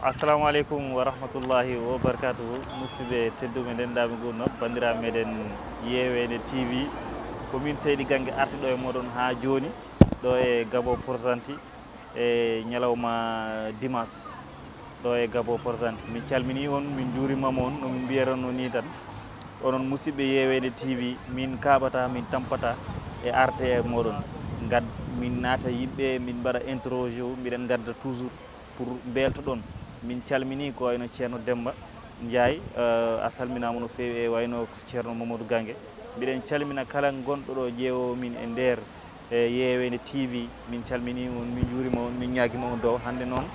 assalamu aleykum wa rahmatullahi wa barakatuhu musidɓe tedduɓe dendaɓe gurno bandiraɓe meɗen Yewede TV ko min Seydi Gangue artiɗo e moɗon ha joni ɗo e Gabo Poursanti e ñalawma dimanche ɗo e Gabo Poursanti min calmini on min juurimama on no min mbiyatano ni tan onon musidɓe Yewede TV min kaɓata min tampata e arte e moɗon gad min naata yimɓe min mbaɗa interroge mbiɗen gadda toujours pour belto ɗon min calmini ko wayno ceerno Demba Ndiaye a salminama no fewi e wayno ceerno Mamadou Gangue mbiɗen calmina kala gonɗo ɗo ƴeewo min e nder Yewede TV min calmini on min juurima on min ñaguima on dow hande noon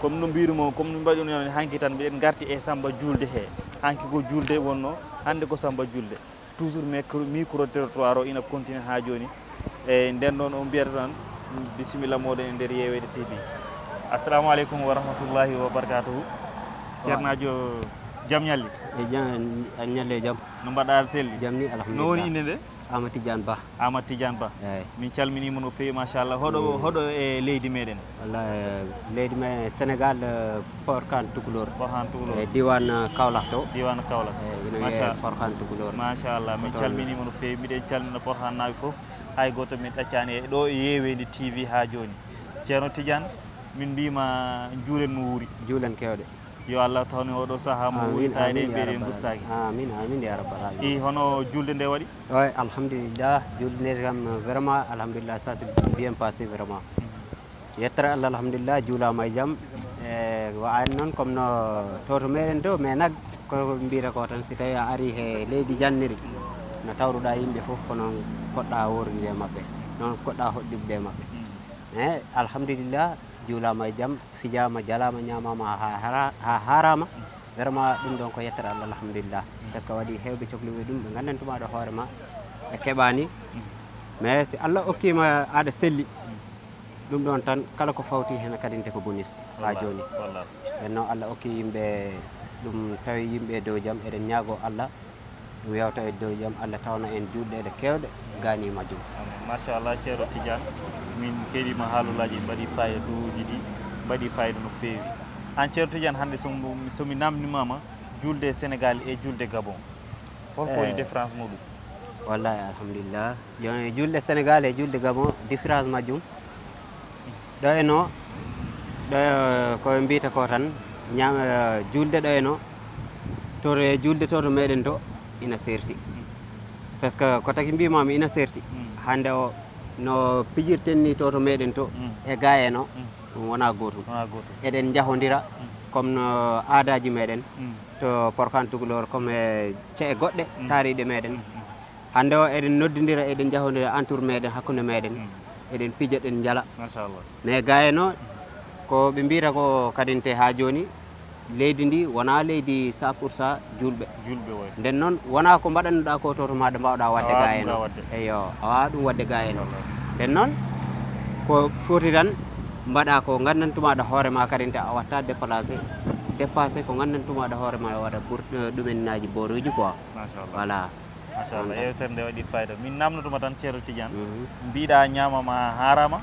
comme no mbiruma comme no mbaɗi on hanki tan mbiɗen garti e Samba Julde he hanki ko julde wonno hande ko Samba Julde toujours micro territoire o ina continue ha joni e nden noon on mbiyata tan bisimilla moɗon e nder Yewede TV. Assalamu aleykum wa rahmatullahi wa barakatuhu. Ceernajo jam ñalli e jam ñalle jam no mbaɗa selli jam ni alhamdulillah no woni inde nde Amadou Tidiane Ba Amadou Tidiane Ba eyyi min calminima no fewi machallah hoɗo e leydi meɗen wallahi leydi men Sénégal Porkane Tukulor Porkane Tukulor e diwan Kaolack to diwan Kaolack ina wiye Porkane Tukulor machallah min calminima no fewi mbiɗen calmina Porkane naaɓe foof hay goto min ɗaccani e ɗo e Yewede TV ha joni ceerno Tidiane min mbima juulen mo wuuri juulen kewɗe yo Allah tawni oɗo saaha mo wuuri tawde mbiɗe gustaki amin amin ya rabbal alamin i hono julde nde waɗi ouais alhamdulillah julde nde kam vraiment alhamdulillah ça c'est bien passé vraiment yettere Allah alhamdulillah juulama e jaam e wayno noon comme no toto meɗen to mais nag ko mbiyata ko tan si tawi a ari he leydi janniri no tawruɗa yimɓe foof ko noon poɗɗa wordude e mabɓe noon poɗɗa hoɗɗirde e mabɓe mais alhamdulillah juulama e jaam fijama jalama ñamama ha harama vraiment ɗum ɗon ko yettere Allah alhamdulillah par ce que waɗi hewɓe cohluɓe ɗum ɓe gandantumaɗo hoorema ɓe keɓani mais si Allah okkima aɗa selli ɗum ɗon tan kala ko fawti hen kadinte ko bonus ha joni nden noon Allah okki yimɓe ɗum tawi yimɓe dow jaam eɗen ñaago Allah ɗum yewta e dow jaam Allah tawna en juulɗeɗe kewɗe gani majjum machallah ceerno Tidiane min keɗima haalulaji mbaɗi fayida duuji ɗi mbaɗi fayida no fewi an ceerno Tidiane hande somi namdimama julde Sénégal e julde Gabon holko woni différence muɗum wallahi alhamdulillah joni julde Sénégal e julde Gabon différence majjum ɗo eno ɗo koɓe mbiyata ko tan julde ɗo eno to julde to meɗen to ina serti par ce que ko taki mbimami ina serti hande o no pijirten ni to meɗen to e ga eno ɗum wona gotum eɗen jahodira comme no aadaji meɗen to Porkane Tukulor comme e cee goɗɗe taariɗe meɗen hande o eɗen noddidira eɗen jahodira entour meɗen hakkude meɗen eɗen pija ɗen jala machallah mais ga eno ko ɓe mbiyata ko kadinte ha joni leydi ndi wona leydi 100% julɓe way nden noon wona ko mbaɗannoɗa ko to maɗa mbawɗa wadde ga eno eyo a wawa ɗum wadde ga eno nden noon ko foti tan mbaɗa ko gandantumaɗa hoorema kadinte a watta dépassé ko gandantumaɗa hoorema waɗa ɗumeninaji boruji quoi voilà machallah yewtere nde waɗi fayida min namdotuma tan ceerno Tidiane mbiɗa ñamama harama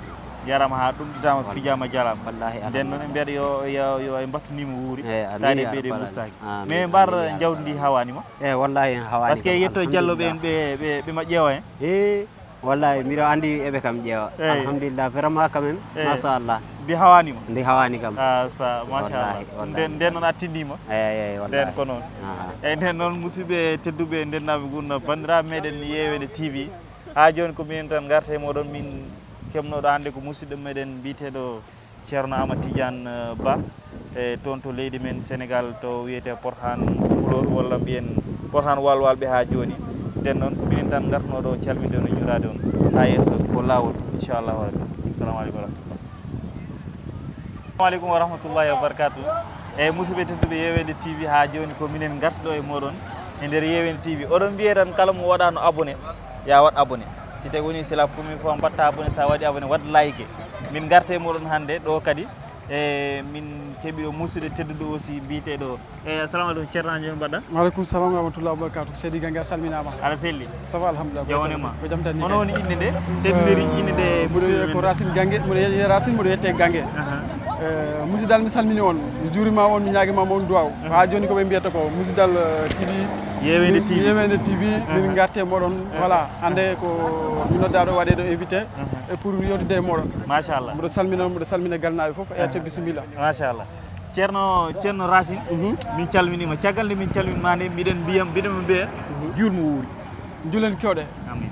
jarama ha ɗumɗitama fijama jalama wallahi nden noon ɓe mbiyata yo e battunima wuuri tawde mbiɗe gustaki mais mbar jawdi ndi hawanima e wallahi hawani par ce que yetto dialloɓe en ɓe ƴeewa hen wallahi mbiɗo andi eɓe kam ƴeewa alhamdulillah vraiment quand même machallah ndi hawanima ndi hawani kam sa machallah nden noon a tindima eyyi nden ko noon eyyi nden noon musidɓe tedduɓe ndennaɓe gurno bandiraɓe meɗen Yewede TV ha joni ko minen tan garte e moɗon min kemnoɗo hande ko musidɗo meɗen mbiteɗo ceerno Amadou Tidiane Ba e toon to leydi men Sénégal to wiyete Porkane Tukulor walla mbiyen Porkane walwalɓe ha joni nden noon ko minen tan gartnoɗo calminde no juurade on ha yesso ko lawol inchallahu rabbi assalamu aleykum wa rahmatullah assalamu aleykum wa rahmatullahi wa barakatuh eyyi musidɓe tedduɓe Yewede TV ha joni ko minen gartuɗo e moɗon e nder Yewede TV oɗon mbiye tan kala mo waɗano abonné ya wat abonné si tawi woni c'est la première fois mbatta abonné sa waɗi abonné wat like min garte moɗon hannde ɗo kadi e min keeɓi ɗo musidɗo tedduɗo aussi mbiteɗo assalamu aleykum ceernajo mbaɗɗa waaleykum salam wa rahmatullahi wa barakatuh Seydi Gangue a salminama aɗa selli ça va alhamdulillah jawnema ko jam tan ni hono woni inde nde teddudiri inde nde ko Racine Gangue mboɗo Racine mboɗo yette Gangue musidal mi salmini on mi juurima on mi ñaguimama on duwaw ha joni koɓe mbiyata ko musidal TV Yewende TV min garte moɗon voilà hande ko mi noddaɗo waɗeɗo invité e pour yewtude e moɗon machallah mbiɗo salmina galnaɓe foof e acca bisimilla machallah ceerno Racine min calminima caggal nde min calminima nde mbiɗen mbiya julmo wuuri juulen kewɗe amin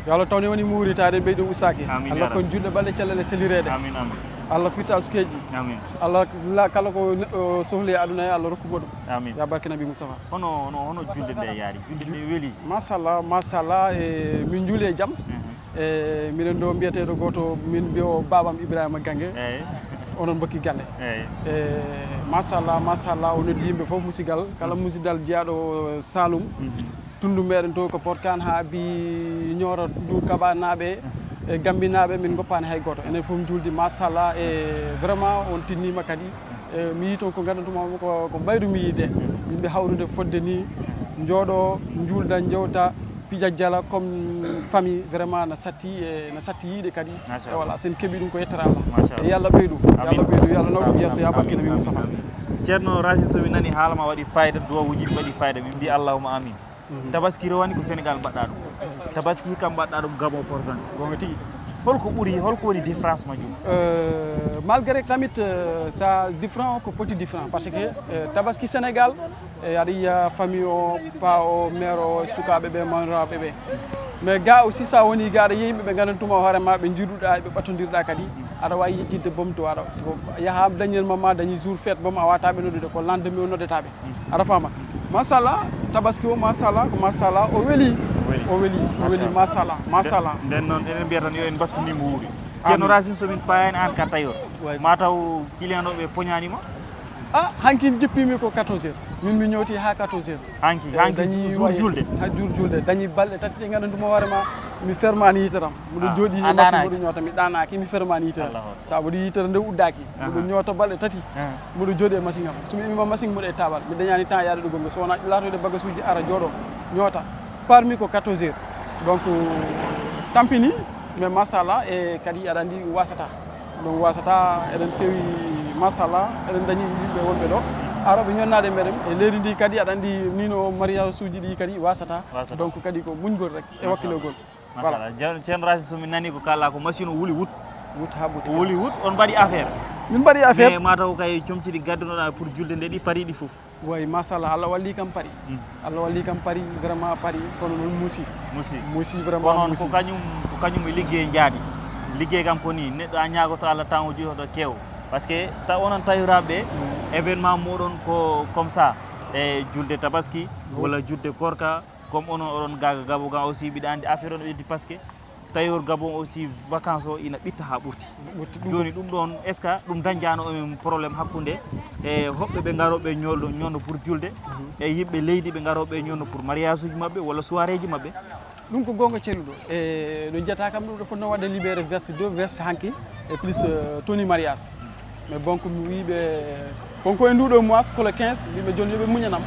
yo Allah tawne woni mo wuritade ɓeyɗo usaki Amin, Allah ya kon julɗe balɗe cellele selirede amin amin Allah firta sukeji amin Allah kala ko neɗɗo sohli e aduna e Allah rokkumo ɗum amin ya barke nabi Moustapha hono julde nde yaari julde nde weeli machallah e min juuli e jaam e minen ɗo mbiyeteɗo goto min mbiyo babam Ibrahima Gangue eyyi onon mbokki galle eyyi e machallah o noddi yimɓe foof musigal kala musidal jeeyaɗo Saloum tundu meɗen to ko Porkane ha bi Nioro Dour Kaba naɓe e Gambi naɓe min goppani hay goto enen foof juldi machallah e vraiment on tinnima kadi mi yi toon ko gandantumama ko ɓaydu mi yide yimɓe hawrude fodde ni jooɗo julda jewta pija jala comme famille vraiment na satti yiide kadi e voilà sen keeɓi ɗum ko yettere Allah e Yallah ɓeydu Yallah nawɗum yesso ya barkina mi Moustapha ceerno Racine somi nani haalama waɗi fayida duwawuji waɗi fayida min mbi allahuma amin tabaski rewani ko Sénégal mbaɗɗa ɗum tabaski kam mbaɗɗa ɗum Gabon pourcent gonga tigui holko woni différence majum malgré tamit ça différent ko poti différent parce que tabaski Sénégal aɗa yiya famille o pa o mère o sukaɓe ɓe manraɓe ɓe mais ga aussi sa woni ga aɗa yiya yimɓe ɓe gandantuma hoorema ɓe jiiɗuɗa ɓe ɓattodirɗa kadi aɗa wawi yejjidde boom to aɗa yaaha dañirma ma dañi jour fête boom a wataɓe noddude ko lendemain o noddetaɓe aɗa fama machallah tabaski o machallah ko machallah o weeli machallah nden noon enen mbiya tan yo en battunimo wuuri ceerno Racine somin payani an ka tailleur mataw client oɓe poñanima hanki jippimi ko 14 heures min mi ñowti ha 14 heures hanki julde ha julde dañi balɗe tati ɗe gandantuma hoorema mi fermani yiteram mbiɗo jooɗi he machine mbiɗo ñoota mi ɗanaki mi fermani yitere sabude yitere nde uddaki mbiɗo ñoota balɗe tati mbiɗo jooɗi e machine am somi imima machine mbiɗo e tabal mi dañani temps yaade ɗo gonga so wona latoyde bagage uji ara jooɗo ñoota parmi ko 14 heures donc tampini mais machallah e kadi aɗa andi wasata donc wasata eɗen kewi machallah eɗen dañi yimɓe wonɓe ɗo aroɓe ñonnade meɗen e leydi ndi kadi aɗa andi nino mariage uji ɗi kadi wasata donc kadi ko muñgol rek e wakkilogol machallah ceerno Racine somi nani ko kala ko machine o wuuli wut ha ɓuti wuuli wut on mbaɗi affaire min mbaɗi affaire mais mataw kay comciɗi gaddunoɗa pour julde nde ɗi pari ɗi foof way machallah Allah walli kam pari Allah walli kam pari vraiment pari kono noon muusi vraiment kono ko kañum e ligguey jaadi ligguey kam ko ni neɗɗo a ñagoto Allah temps o jihoto kew par ce que onon tawiramɓe événement moɗon ko comme ça e julde tabaski walla julde korka comme onon gaga Gabon ga aussi mbiɗa andi affaire on ɓeddi par ce que tailleur Gabon aussi vacance o ina ɓitta ha ɓurti joni ɗum ɗon est ce que ɗum dañjano omen probléme hakkude e hoɓɓe ɓe garoɓe ñolno pour julde e yimɓe leydi ɓe garoɓe ñolno pour mariage uji mabɓe walla soirée ji mabɓe ɗum ko gonga celluɗo e no jiyata kam ɗum ɗo fonno wadde libéré verse 2 verse hanki e plus toni mariage mais bon ko mi wiɓe konko e nduɗo mois ko le 15 mbiɓe joni yoɓe muñanam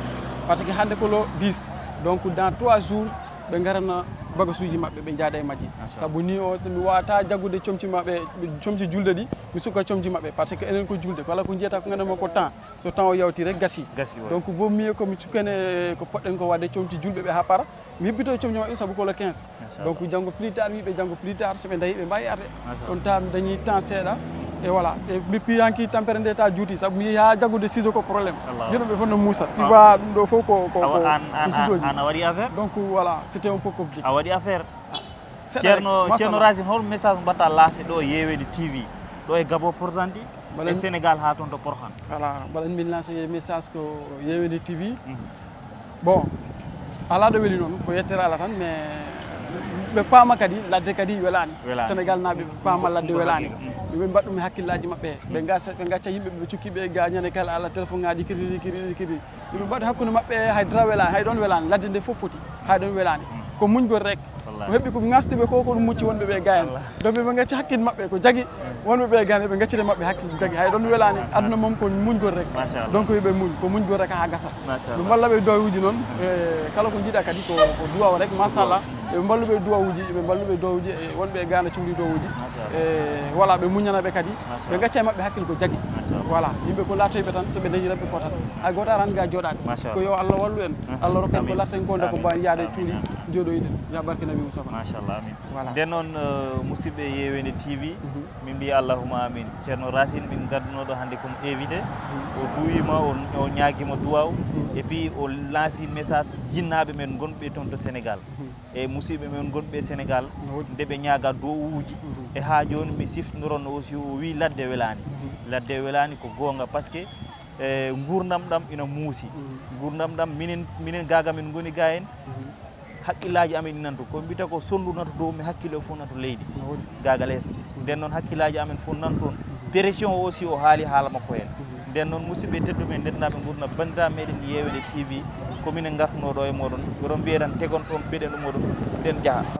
par ce que hande ko le 10 donc dans 3 jours ɓe garana bagage uji mabɓe ɓe jaada e majji saabu ni o mi wawata jaggude comci mabɓe comci julde ɗi mi sukka comci mabɓe par ce que enen ko julde kala ko jiyata ko gandanma ko temps so temps o yawti rek gasi donc vaut mieux ko mi sukkane ko poɗɗen ko wadde comci julɓe ɓe ha para mi hebbito comci mabɓe saabu ko le 15 donc janggo plus tard wiɓe janggo plus tard soɓe dayi ɓe mbawi arde on temps mi dañi temps seeɗa e voilà e mi piyanki tampere nde ta juuti saabu mi yeehi ha jaggude ciseau ko probléme jeɗoɓe fof no muusa tu vois ɗum ɗo fof ko an a waɗi affaire donc voilà c'était un peu compliqué a waɗi affaire ceerno Racine hol message mbatta lancé ɗo Yewede TV ɗo e Gabon pourcent e Sénégal ha toon to Porkhane voilà mbaɗan min lancé message ko Yewede TV bon ala ɗo weeli noon ko yettere Allah tan mais ɓe paama kadi ladde kadi welani Sénégal naɓe paama ladde welani ɓe mbaɗɗum hakkillaji mabɓe ɓe gacca yimɓe ɓe cukkiɓe gañane kala ala téléphone ngaji kiriri ɓe mbaɗa hakkude mabɓe haydara welani hay ɗon welani ladde nde fof foti hay ɗon welani ko muñgol rek ko heɓɓi ko gasduɓe ko ɗum mucci wonɓe ɓe gayan donc ɓe gacci hakkille mabɓe ko jagui wonɓe ɓe gayan ɓe gaccire mabɓe hakkille jagui hay ɗon welani aduna moom ko muñgol rek donc yoɓe muñ ko muñgol rek ha gasat ɓe mballaɓe duwawuji noon kala ko jiiɗa kadi ko duwaw rek machallah ɓe mballuɓe duwawuji ɓe mballuɓe duwawuji e wonɓe gana cuhli duwawuji e voilà ɓe muñanaɓe kadi ɓe gacca e mabɓe hakkille ko jagui voilà yimɓe ko lattoyɓe tan soɓe dañi tan ɓe potat hay goto arani ga joɗade ko yo Allah wallu en Allah rokken ko latten ko nde ko mbawi yaade tuuli joɗoyden ya barke nabi Moustapha machallah amin voilà nden noon musidɓe Yewende TV min mbi allahuma amin ceerno Racine min gaddunoɗo hannde comme invité o duwima o ñaguima duwaw et puis o lanci message jinnaɓe men gonɓe toon to Sénégal e musidɓe men gonɓe Sénégal nde ɓe ñaaga dowuji e ha joni mi siftodironno aussi o wi ladde ladde welani ko gonga par ce que gurdam ɗam ina muusi gurdam ɗam minen gaga min goni ga en haqqillaji amen ɗi nanto ko mbiyata ko sondu nato dow mi hakkille o fof nato leydi gaga less nden noon hakkillaji amen fof nan toon pression o aussi o haali haala makko hen nden noon musidɓe tedduɓe dennaɓe gurna bandiraɓe meɗen Yewende TV komine gartuno ɗo e moɗon yoɗon mbiye tan tegon ɗon feɗen ɗum oɗon nden jaaha